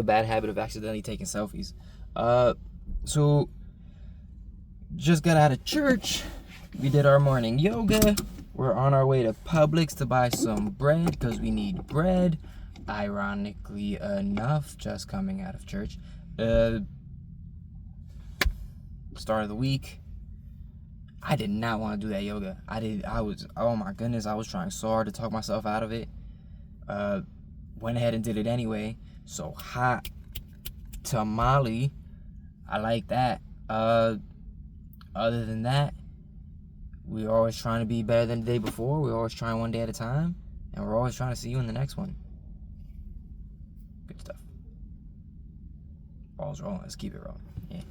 a bad habit of accidentally taking selfies. So just got out of church. We did our morning yoga. We're on our way to Publix to buy some bread because we need bread. Ironically enough, just coming out of church. Start of the week. I did not want to do that yoga. Oh my goodness, I was trying so hard to talk myself out of it. Went ahead and did it anyway. So hot tamale. I like that. Other than that, we're always trying to be better than the day before. We're always trying one day at a time. And we're always trying to see you in the next one. Good stuff. Ball's rolling. Let's keep it rolling. Yeah.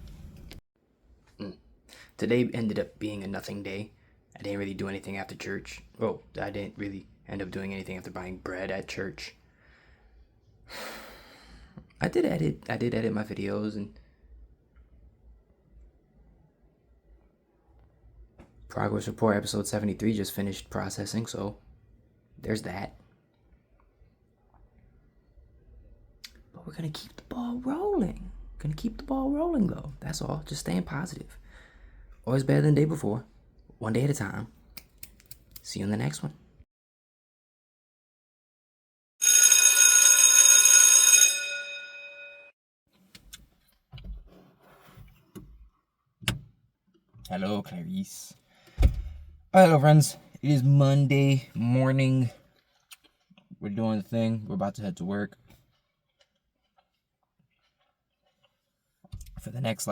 Today ended up being a nothing day. I didn't really do anything after church. Well, I didn't really end up doing anything after buying bread at church. I did edit my videos, and progress report episode 73 just finished processing, so there's that. But we're gonna keep the ball rolling. Though. That's all. Just staying positive. Always better than the day before. One day at a time. See you in the next one. Hello, Clarice. Hello, friends. It is Monday morning. We're doing the thing. We're about to head to work. For the next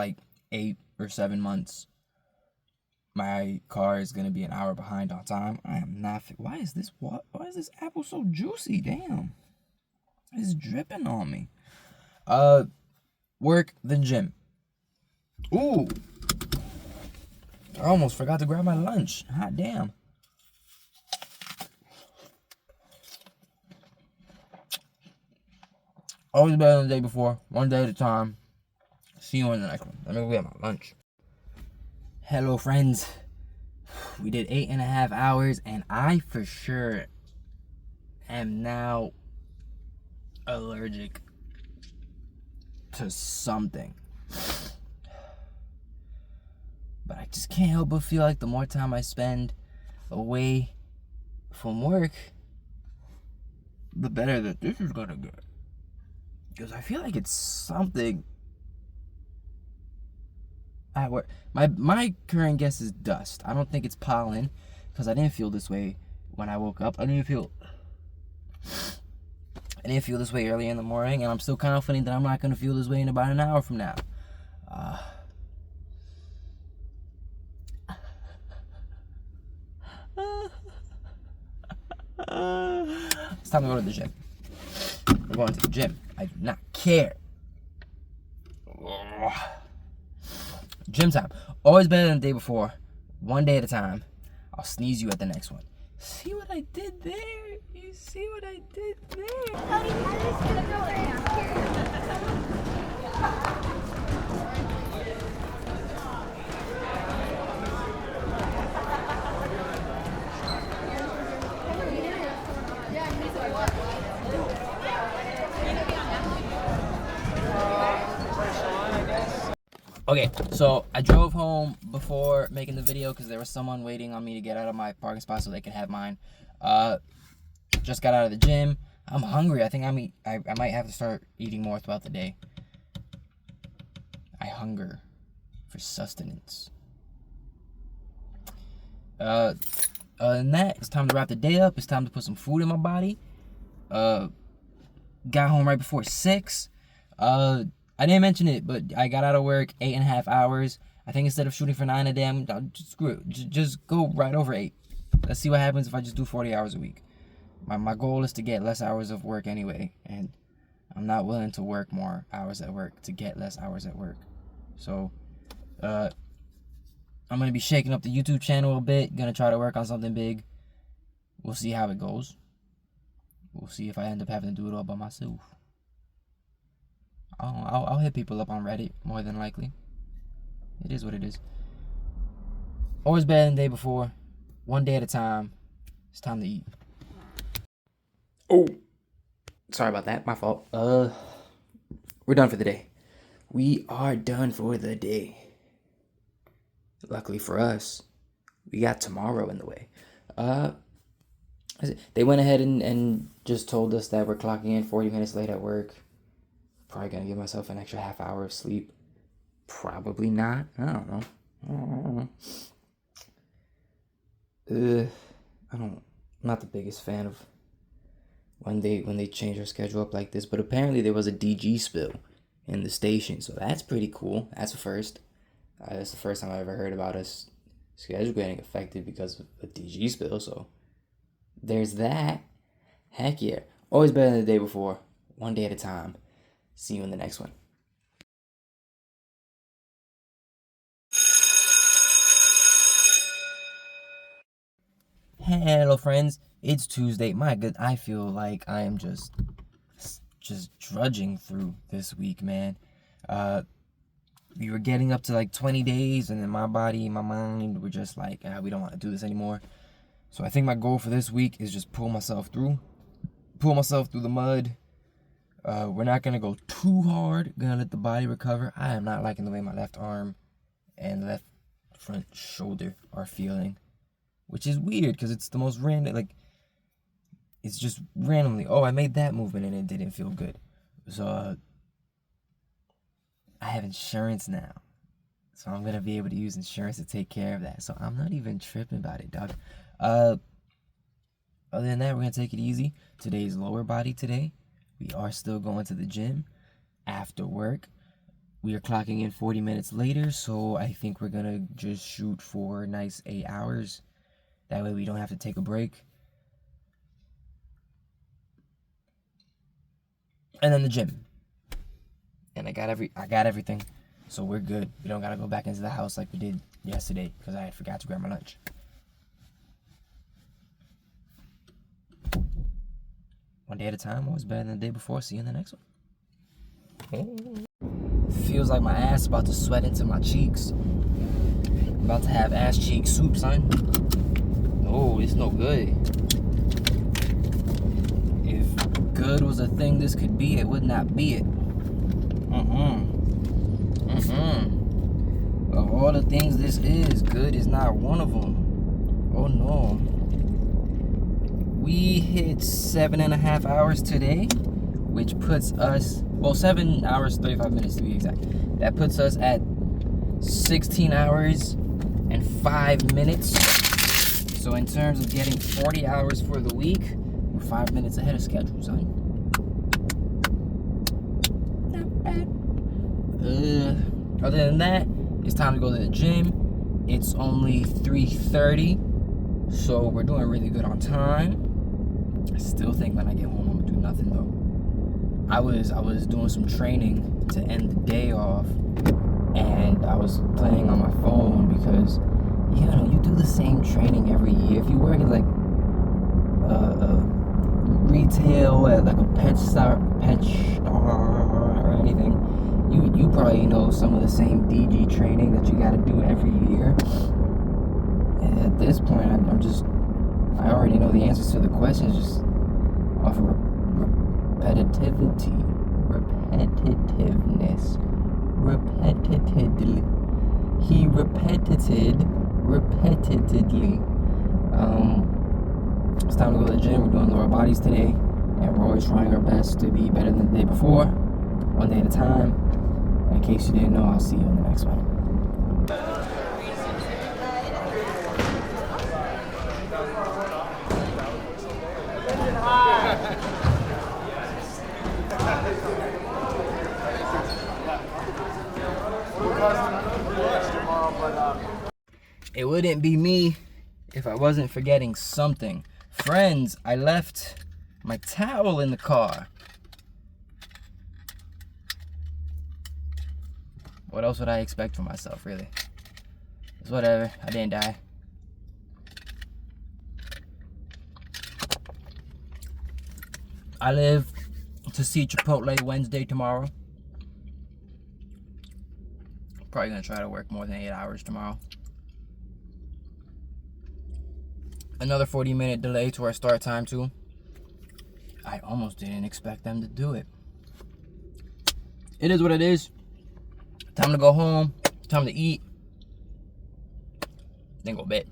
8 or 7 months, my car is gonna be an hour behind on time. I am not. Why is this apple so juicy? Damn, it's dripping on me. Work, then gym. Ooh. I almost forgot to grab my lunch. Hot damn. Always better than the day before. One day at a time. See you in the next one. Let me go get my lunch. Hello, friends. We did 8.5 hours, and I for sure am now allergic to something. But I just can't help but feel like the more time I spend away from work, the better that this is gonna get. Because I feel like it's something at work. My current guess is dust. I don't think it's pollen, because I didn't feel this way when I woke up. I didn't feel this way early in the morning, and I'm still confident that I'm not gonna feel this way in about an hour from now. It's time to go to the gym. We're going to the gym. I do not care. Gym time. Always better than the day before. One day at a time. I'll sneeze you at the next one. See what I did there? You see what I did there? Okay, so I drove home before making the video because there was someone waiting on me to get out of my parking spot so they can have mine. Just got out of the gym. I'm hungry. I think I might have to start eating more throughout the day. I hunger for sustenance. Other than that, it's time to wrap the day up. It's time to put some food in my body. Got home right before 6. I didn't mention it, but I got out of work 8.5 hours. I think instead of shooting for 9 a day, screw it. Just go right over 8. Let's see what happens if I just do 40 hours a week. My goal is to get less hours of work anyway, and I'm not willing to work more hours at work to get less hours at work. So, I'm going to be shaking up the YouTube channel a bit. Going to try to work on something big. We'll see how it goes. We'll see if I end up having to do it all by myself. I'll hit people up on Reddit, more than likely. It is what it is. Always better than the day before. One day at a time. It's time to eat. Oh, sorry about that. My fault. we're done for the day. We are done for the day. Luckily for us, we got tomorrow in the way. They went ahead and just told us that we're clocking in 40 minutes late at work. Probably gonna give myself an extra half hour of sleep. Probably not. I don't know. I'm not the biggest fan of when they change our schedule up like this, but apparently there was a DG spill in the station, so that's pretty cool. That's a first. That's the first time I ever heard about us schedule getting affected because of a DG spill, so there's that. Heck yeah. Always better than the day before. One day at a time. See you in the next one. Hello friends, it's Tuesday. My good, I feel like I am just drudging through this week, man. We were getting up to like 20 days, and then my body, my mind were just like, we don't want to do this anymore. So I think my goal for this week is just pull myself through the mud. We're not gonna go too hard. Gonna let the body recover. I am not liking the way my left arm and left front shoulder are feeling, which is weird because it's the most random. Like, it's just randomly. Oh, I made that movement and it didn't feel good. So I have insurance now, so I'm gonna be able to use insurance to take care of that. So I'm not even tripping about it, dog. Other than that, we're gonna take it easy. Today's lower body today. We are still going to the gym after work. We are clocking in 40 minutes later, so I think we're gonna just shoot for a nice 8 hours. That way we don't have to take a break. And then the gym. And I got everything, so we're good. We don't gotta go back into the house like we did yesterday because I forgot to grab my lunch. One day at a time, always better than the day before. See you in the next one. Feels like my ass about to sweat into my cheeks. I'm about to have ass cheek soup, son. Oh, it's no good. If good was a thing this could be, it would not be it. Of all the things this is, good is not one of them. Oh no. We hit 7.5 hours today, which puts us, 7 hours, 35 minutes to be exact. That puts us at 16 hours and 5 minutes. So in terms of getting 40 hours for the week, we're 5 minutes ahead of schedule, son. Not bad. Other than that, it's time to go to the gym. It's only 3:30, so we're doing really good on time. I still think when I get home I'm gonna do nothing though. I was doing some training to end the day off, and I was playing on my phone because you do the same training every year. If you work at like retail at like a pet store or anything, you probably know some of the same DG training that you got to do every year. And at this point, I already know the answers to the questions just off of repetitiveness, repetitively. He repetitedly. It's time to go to the gym. We're doing lower bodies today, and we're always trying our best to be better than the day before, one day at a time. In case you didn't know, I'll see you in the next one. It wouldn't be me if I wasn't forgetting something. Friends, I left my towel in the car. What else would I expect from myself, really? It's whatever. I didn't die. I live to see Chipotle Wednesday tomorrow. Probably gonna try to work more than 8 hours tomorrow. Another 40-minute delay to our start time too. I almost didn't expect them to do it. it is what it is. Time to go home. Time to eat. Then go to bed.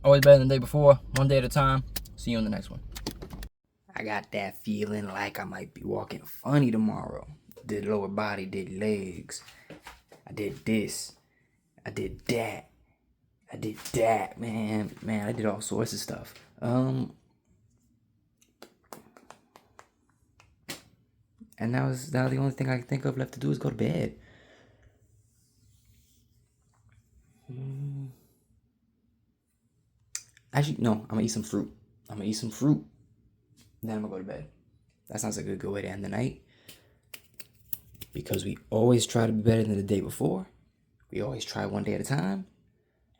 Always better than the day before. One day at a time. See you in the next one. I got that feeling like I might be walking funny tomorrow. Did lower body, did legs. I did this. I did that. I did that, man. Man, I did all sorts of stuff. And now the only thing I can think of left to do is go to bed. Actually, no, I'm gonna eat some fruit. Then I'm gonna go to bed. That sounds like a good way to end the night. Because we always try to be better than the day before. We always try one day at a time.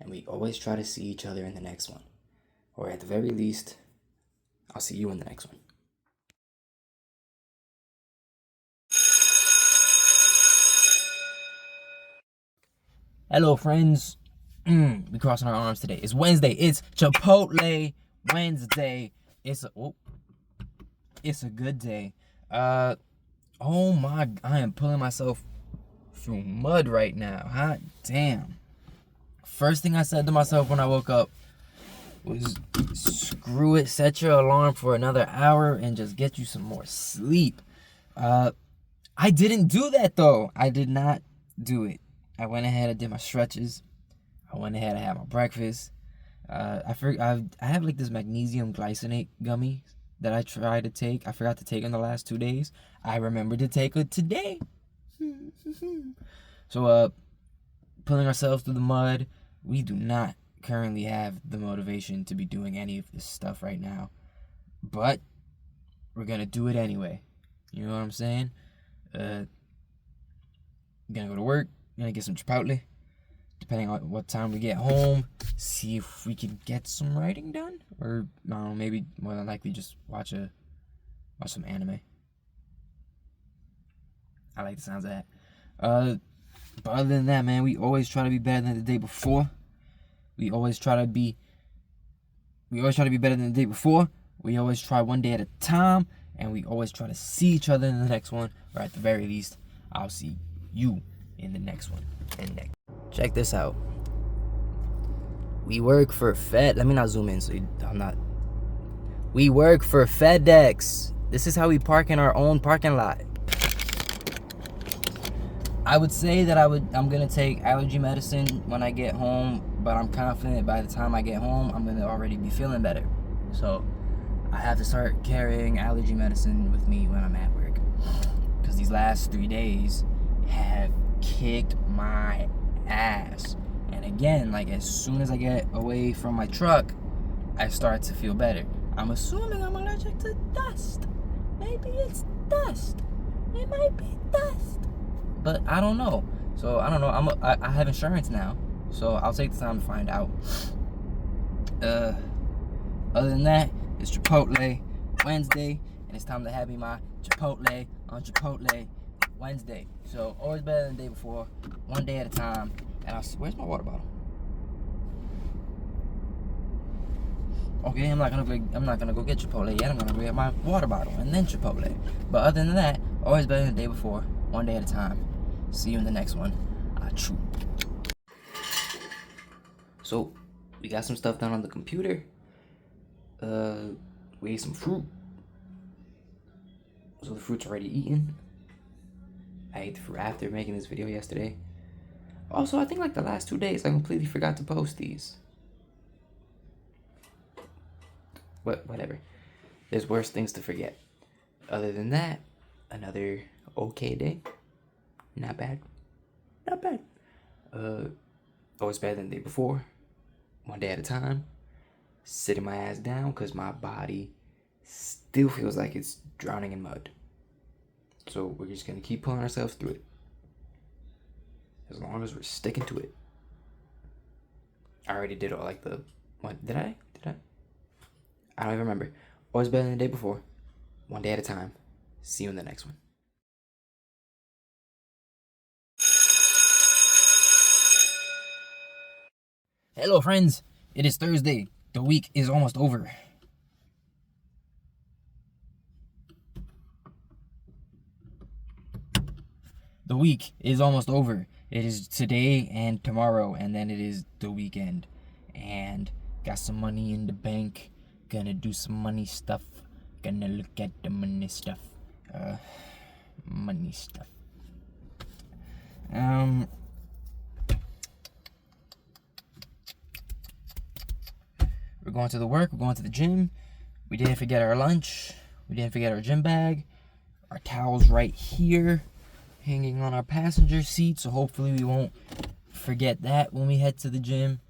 And we always try to see each other in the next one. Or at the very least, I'll see you in the next one. Hello, friends. We crossing our arms today. It's Wednesday. It's Chipotle Wednesday. It's a good day. Oh my! I am pulling myself through mud right now. Hot damn. First thing I said to myself when I woke up was, screw it. Set your alarm for another hour and just get you some more sleep. I didn't do that though. I did not do it. I went ahead and did my stretches. I went ahead and had my breakfast. I have like this magnesium glycinate gummy that I tried to take. I forgot to take in the last 2 days. I remembered to take it today. So, pulling ourselves through the mud. We do not currently have the motivation to be doing any of this stuff right now. But we're gonna do it anyway. You know what I'm saying? Gonna go to work. Gonna get some Chipotle. Depending on what time we get home, see if we can get some writing done, or I don't know, maybe more than likely just watch some anime. I like the sounds of that. But other than that, man, we always try to be better than the day before. We always try to be better than the day before. We always try one day at a time, and we always try to see each other in the next one, or at the very least, I'll see you in the next one. And next. Check this out. We work for let me not zoom in so I'm not. We work for FedEx. This is how we park in our own parking lot. I would say that I'm gonna take allergy medicine when I get home, but I'm confident by the time I get home, I'm gonna already be feeling better. So I have to start carrying allergy medicine with me when I'm at work, because these last 3 days have kicked my ass. And again, like, as soon as I get away from my truck, I start to feel better. I'm assuming I'm allergic to dust. Maybe it's dust. It might be dust. But I don't know. So I don't know. I have insurance now, so I'll take the time to find out. Other than that, it's Chipotle Wednesday, and it's time to have me my Chipotle on Chipotle Wednesday. So always better than the day before, one day at a time. And where's my water bottle? Okay, I'm not gonna go get Chipotle yet. I'm gonna grab my water bottle and then Chipotle. But other than that, always better than the day before, one day at a time. See you in the next one. True. So we got some stuff done on the computer. We ate some fruit. So the fruit's already eaten. I ate the fruit after making this video yesterday. Also, I think like the last 2 days, I completely forgot to post these. Whatever. There's worse things to forget. Other than that, another okay day. Not bad. Not bad. Always better than the day before. One day at a time. Sitting my ass down because my body still feels like it's drowning in mud. So we're just going to keep pulling ourselves through it. As long as we're sticking to it. I already did all like the... What? Did I? I don't even remember. Always better than the day before. One day at a time. See you in the next one. Hello, friends. It is Thursday. The week is almost over. the week is almost over. It is today and tomorrow, and then it is the weekend. And got some money in the bank. Gonna do some money stuff. Gonna look at the money stuff. Money stuff. We're going to the work. We're going to the gym. We didn't forget our lunch. We didn't forget our gym bag. Our towels right here, hanging on our passenger seat. So hopefully we won't forget that when we head to the gym.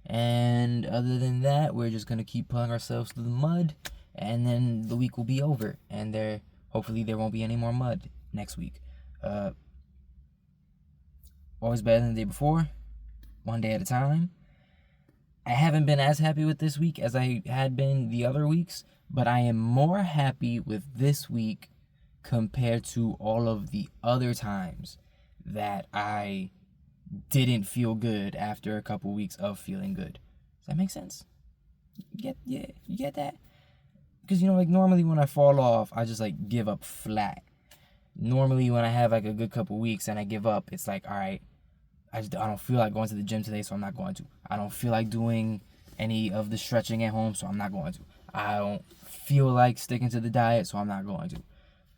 And other than that, we're just gonna keep pulling ourselves through the mud, and then the week will be over. And hopefully there won't be any more mud next week. Always better than the day before. One day at a time. I haven't been as happy with this week as I had been the other weeks, but I am more happy with this week compared to all of the other times that I didn't feel good after a couple weeks of feeling good. Does that make sense? You get that? Because, like, normally when I fall off, I just, like, give up flat. Normally when I have, like, a good couple weeks and I give up, it's like, all right, I don't feel like going to the gym today, so I'm not going to. I don't feel like doing any of the stretching at home, so I'm not going to. I don't feel like sticking to the diet, so I'm not going to.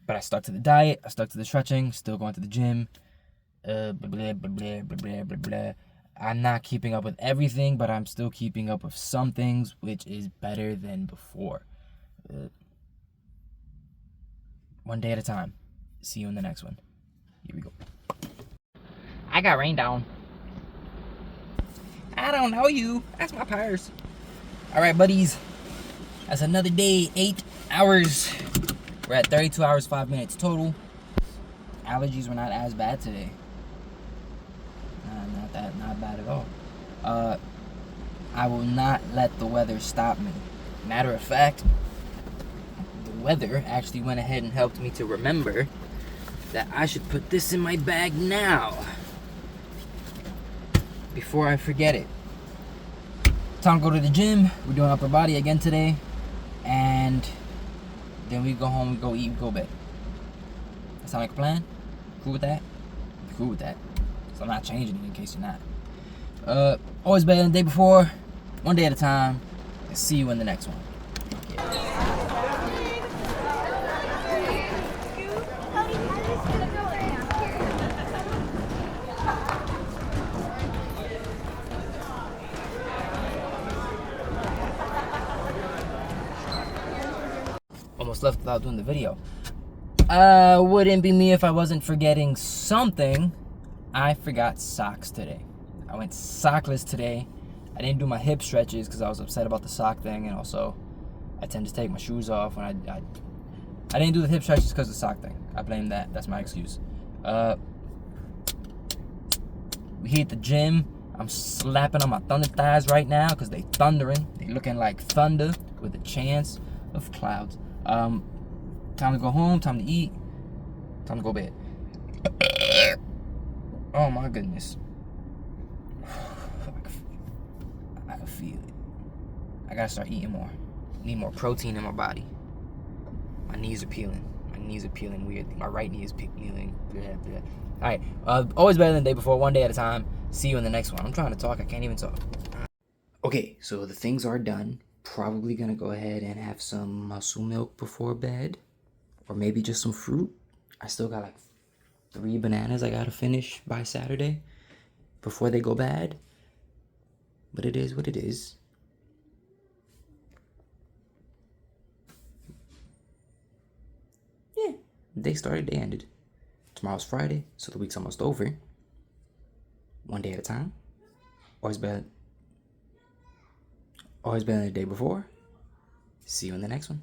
But I stuck to the diet, I stuck to the stretching, still going to the gym. Blah, blah, blah, blah, blah, blah, blah. I'm not keeping up with everything, but I'm still keeping up with some things, which is better than before. One day at a time. See you in the next one. Here we go. I got rained on. I don't know you. That's my purse. All right, buddies. That's another day. 8 hours. We're at 32 hours, 5 minutes total. Allergies were not as bad today. Not bad at all. I will not let the weather stop me. Matter of fact, the weather actually went ahead and helped me to remember that I should put this in my bag now before I forget it. Time to go to the gym. We're doing upper body again today, and then we go home, we go eat, we go bed. That sound like a plan? Cool with that? Cool with that. So I'm not changing it in case you're not. Always better than the day before. One day at a time. And see you in the next one. Almost left without doing the video. Wouldn't be me if I wasn't forgetting something. I forgot socks today. I went sockless today. I didn't do my hip stretches because I was upset about the sock thing, and also I tend to take my shoes off when I didn't do the hip stretches because of the sock thing. I blame that. That's my excuse. We hit the gym. I'm slapping on my thunder thighs right now because they thundering. They looking like thunder with a chance of clouds. Time to go home. Time to eat. Time to go to bed. Oh my goodness. I can feel it. I gotta start eating more. Need more protein in my body. My knees are peeling. My knees are peeling weirdly. My right knee is peeling. Alright. Always better than the day before. One day at a time. See you in the next one. I'm trying to talk. I can't even talk. Okay, so the things are done. Probably gonna go ahead and have some muscle milk before bed. Or maybe just some fruit. I still got like 3 bananas I gotta finish by Saturday before they go bad. But it is what it is. Yeah, day started, day ended. Tomorrow's Friday, so the week's almost over. One day at a time. Always better than the day before. See you in the next one.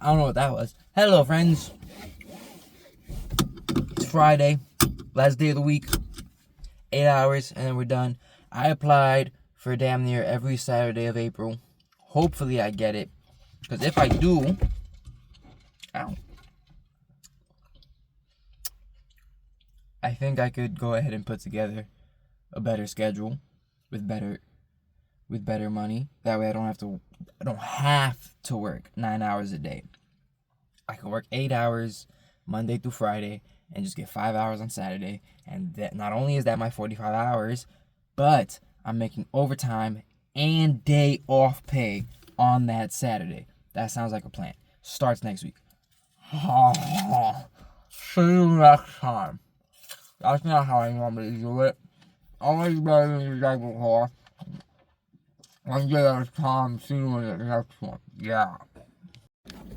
I don't know what that was. Hello, friends. It's Friday, last day of the week. 8 hours, and then we're done. I applied for damn near every Saturday of April. Hopefully I get it. Because if I do... Ow. I think I could go ahead and put together a better schedule with better money. That way I don't have to work 9 hours a day. I can work 8 hours Monday through Friday and just get 5 hours on Saturday. And that not only is that my 45 hours, but I'm making overtime and day off pay on that Saturday. That sounds like a plan. Starts next week. See you next time. That's not how I normally do it. Always better than the day before. One day at a time. See you in the next one. Yeah.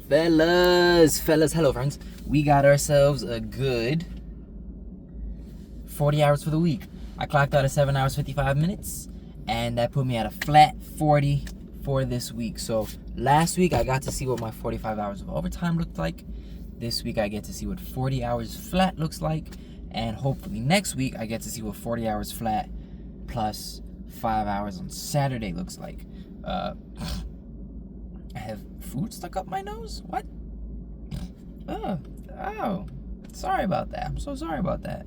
Fellas, hello friends. We got ourselves a good 40 hours for the week. I clocked out at 7 hours 55 minutes, and that put me at a flat 40 for this week. So last week I got to see what my 45 hours of overtime looked like. This week I get to see what 40 hours flat looks like, and hopefully next week I get to see what 40 hours flat plus 5 hours on Saturday looks like. I have food stuck up my nose? What? Oh, sorry about that. I'm so sorry about that.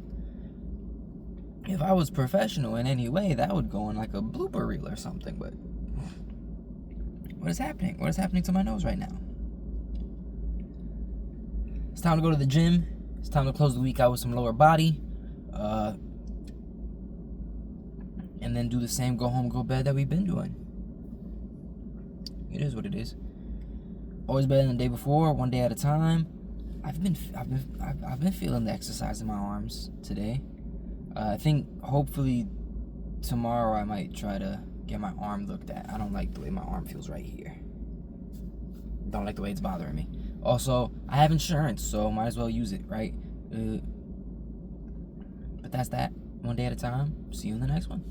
If I was professional in any way, that would go in like a blooper reel or something, but what is happening? What is happening to my nose right now? It's time to go to the gym. It's time to close the week out with some lower body. And then do the same go home, go bed that we've been doing. It is what it is. Always better than the day before, one day at a time. I've been feeling the exercise in my arms today. I think hopefully tomorrow I might try to get my arm looked at. I don't like the way my arm feels right here. Don't like the way it's bothering me. Also, I have insurance, so might as well use it, right? But that's that. One day at a time. See you in the next one.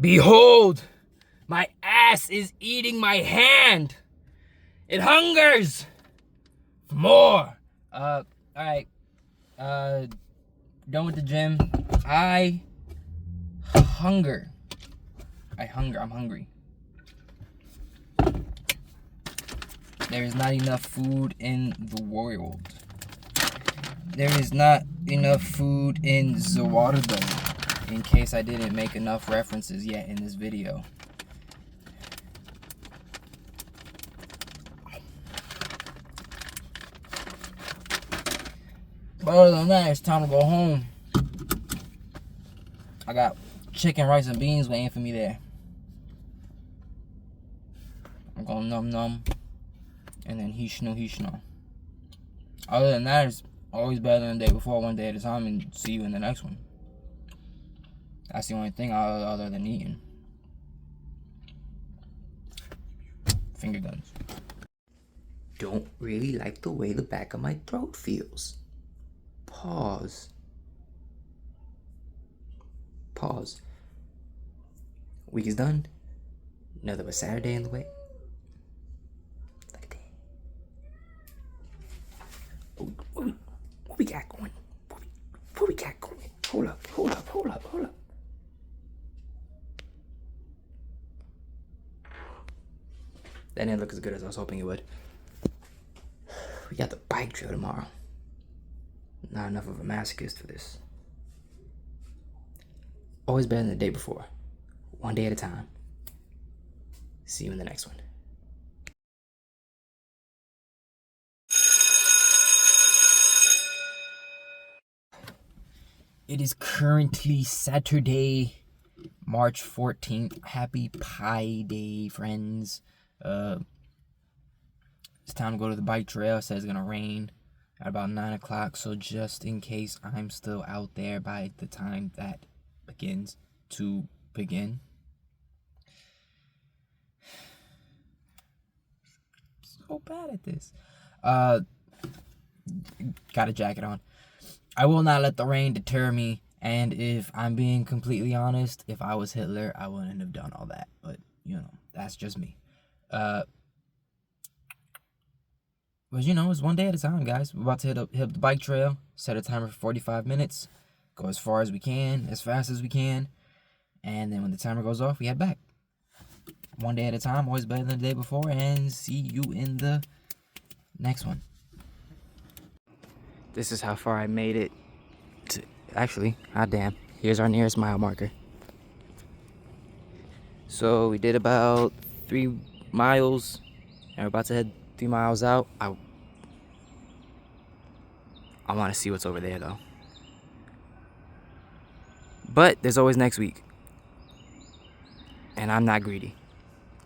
Behold, my ass is eating my hand. It hungers for more. All right. Done with the gym. I'm hungry. There is not enough food in the world. There is not enough food in the world, in case I didn't make enough references yet in this video. But other than that, it's time to go home. I got chicken, rice, and beans waiting for me there. I'm going num, and then hishno. Other than that, it's always better than the day before, one day at a time, and see you in the next one. That's the only thing other than eating. Finger guns. Don't really like the way the back of my throat feels. Pause. Week is done. Another Saturday in the way. Look at that. What we got going? What we got going? Hold up. That didn't look as good as I was hoping it would. We got the bike trail tomorrow. Not enough of a masochist for this. Always better than the day before. One day at a time. See you in the next one. It is currently Saturday, March 14th. Happy Pi Day, friends. It's time to go to the bike trail. It says it's gonna rain at about 9 o'clock, so just in case I'm still out there by the time that begins to begin. So bad at this. Got a jacket on. I will not let the rain deter me, and if I'm being completely honest, if I was Hitler, I wouldn't have done all that, but, you know, that's just me. But you know, it's one day at a time, guys. We're about to hit up the bike trail, set a timer for 45 minutes, go as far as we can, as fast as we can, and then when the timer goes off, we head back. One day at a time, always better than the day before, and see you in the next one. This is how far I made it. Actually, damn. Here's our nearest mile marker. So we did about 3 miles, and we're about to head 3 miles out. I want to see what's over there, though. But there's always next week. And I'm not greedy.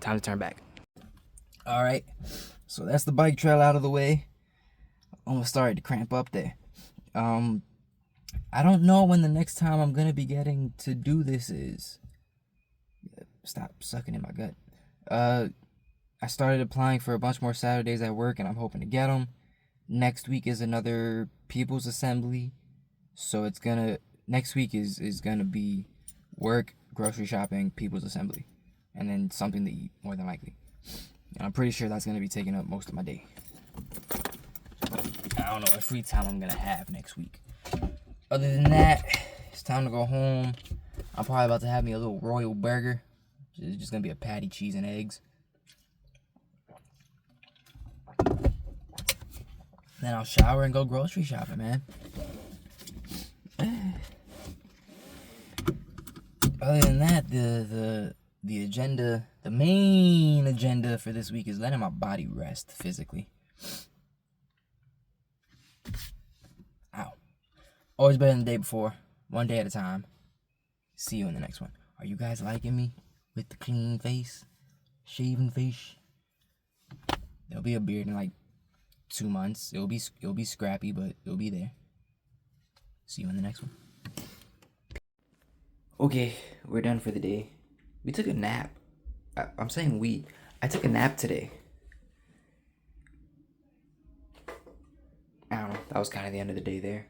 Time to turn back. Alright, so that's the bike trail out of the way. Almost started to cramp up there. I don't know when the next time I'm gonna be getting to do this is. Stop sucking in my gut. I started applying for a bunch more Saturdays at work, and I'm hoping to get them. Next week is another People's Assembly, so next week is gonna be work, grocery shopping, People's Assembly, and then something to eat, more than likely. And I'm pretty sure that's gonna be taking up most of my day. I don't know what free time I'm gonna have next week. Other than that, it's time to go home. I'm probably about to have me a little royal burger. It's just gonna be a patty, cheese, and eggs. Then I'll shower and go grocery shopping, man. Other than that, the agenda, the main agenda for this week is letting my body rest physically. Ow. Always better than the day before. One day at a time. See you in the next one. Are you guys liking me with the clean face? Shaven face? There'll be a beard in like 2 months. It'll be scrappy, but it'll be there. See you in the next one. Okay, we're done for the day. We took a nap. I'm saying we. I took a nap today. I don't know. That was kind of the end of the day there.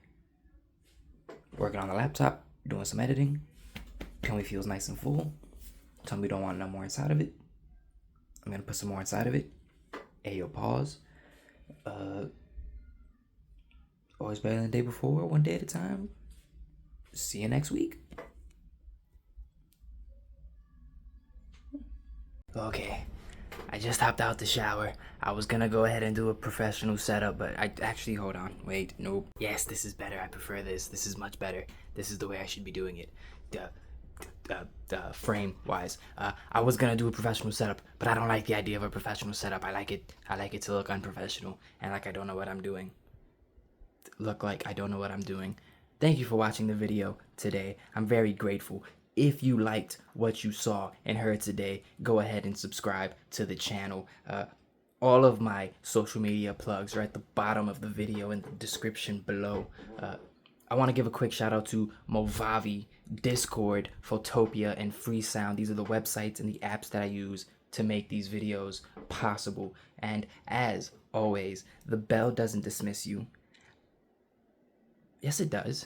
Working on the laptop, doing some editing. Tummy feels nice and full. Tummy don't want no more inside of it. I'm gonna put some more inside of it. Ayo, pause. Always better than the day before, one day at a time. See you next week. Okay, I just hopped out the shower. I was gonna go ahead and do a professional setup, but hold on, wait, nope. Yes, this is better. I prefer this. This is much better. This is the way I should be doing it. Frame wise, I was gonna do a professional setup, but I don't like the idea of a professional setup. I like it to look unprofessional and like I don't know what I'm doing. Thank you for watching the video today. I'm very grateful. If you liked what you saw and heard today, go ahead and subscribe to the channel. All of my social media plugs are at the bottom of the video in the description below. I want to give a quick shout out to Movavi, Discord, Photopia, and Freesound. These are the websites and the apps that I use to make these videos possible. And as always, the bell doesn't dismiss you. Yes, it does.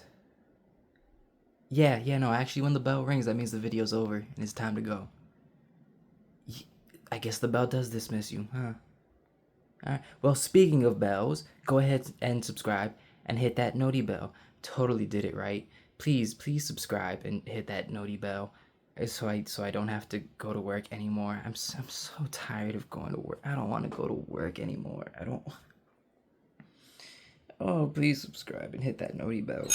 Yeah, no, actually when the bell rings, that means the video's over and it's time to go. I guess the bell does dismiss you, huh? Alright, well, speaking of bells, go ahead and subscribe and hit that noti bell. Totally did it right. Please subscribe and hit that noti bell so I don't have to go to work anymore. I'm so tired of going to work. I don't want to go to work anymore. Oh, please subscribe and hit that noti bell.